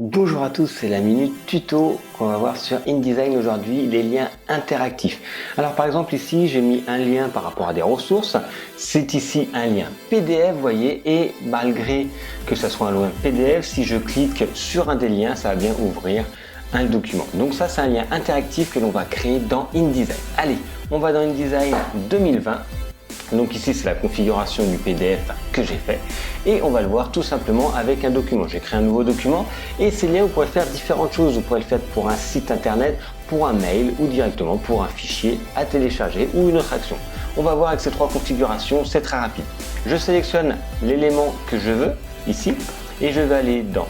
Bonjour à tous, c'est la minute tuto qu'on va voir sur InDesign aujourd'hui, les liens interactifs. Alors par exemple ici j'ai mis un lien par rapport à des ressources, c'est ici un lien PDF vous voyez, et malgré que ça soit un lien PDF, si je clique sur un des liens ça va bien ouvrir un document. Donc ça c'est un lien interactif que l'on va créer dans InDesign. Allez, on va dans InDesign 2020. Donc ici c'est la configuration du PDF que j'ai fait et on va le voir tout simplement avec un document. J'ai créé un nouveau document et ces liens vous pourrez faire différentes choses. Vous pourrez le faire pour un site internet, pour un mail ou directement pour un fichier à télécharger ou une autre action. On va voir avec ces trois configurations, c'est très rapide. Je sélectionne l'élément que je veux ici et je vais aller dans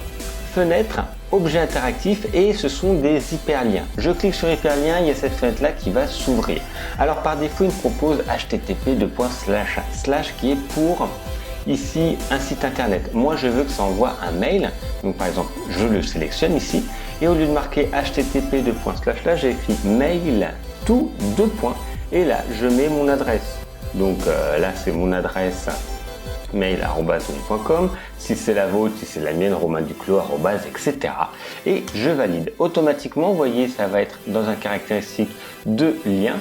Fenêtre, Objet interactif et ce sont des hyperliens. Je clique sur hyperlien, il y a cette fenêtre là qui va s'ouvrir. Alors par défaut il me propose http qui est pour ici un site internet. Moi je veux que ça envoie un mail, donc par exemple je le sélectionne ici et au lieu de marquer http j'ai écrit mail tout deux points et là je mets mon adresse. Donc là c'est mon adresse mail@zoom.com, si c'est la vôtre, si c'est la mienne, romainduclos, etc. Et je valide. Automatiquement, vous voyez, ça va être dans un caractéristique de lien.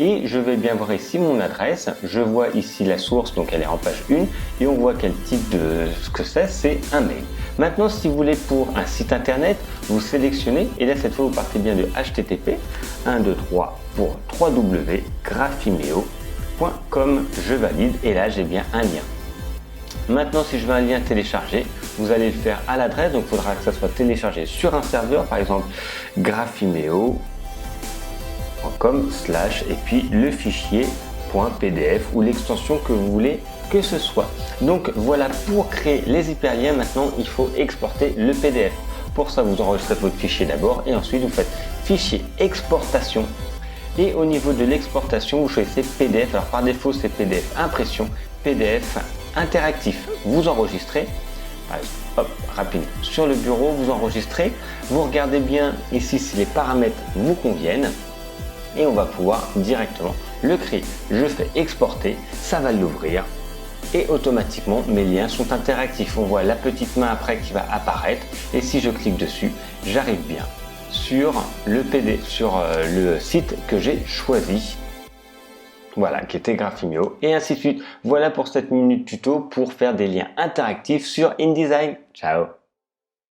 Et je vais bien voir ici mon adresse. Je vois ici la source, donc elle est en page 1. Et on voit quel type de ce que c'est un mail. Maintenant, si vous voulez pour un site internet, vous sélectionnez. Et là, cette fois, vous partez bien de http 123 pour www.graphimeo.com. Je valide. Et là, j'ai bien un lien. Maintenant, si je veux un lien téléchargé, vous allez le faire à l'adresse, donc il faudra que ça soit téléchargé sur un serveur, par exemple graphimeo.com/ et puis le fichier .pdf ou l'extension que vous voulez que ce soit. Donc voilà, pour créer les hyperliens, maintenant il faut exporter le PDF. Pour ça, vous enregistrez votre fichier d'abord et ensuite vous faites fichier exportation. Et au niveau de l'exportation, vous choisissez PDF. Alors par défaut, c'est PDF impression, PDF interactif. Vous enregistrez, hop, rapide, sur le bureau, vous enregistrez. Vous regardez bien ici si les paramètres vous conviennent et on va pouvoir directement le créer. Je fais exporter, ça va l'ouvrir et automatiquement mes liens sont interactifs. On voit la petite main après qui va apparaître et si je clique dessus, j'arrive bien sur le PDF, sur le site que j'ai choisi. Voilà, qui était Graphimeo et ainsi de suite. Voilà pour cette minute tuto pour faire des liens interactifs sur InDesign. Ciao!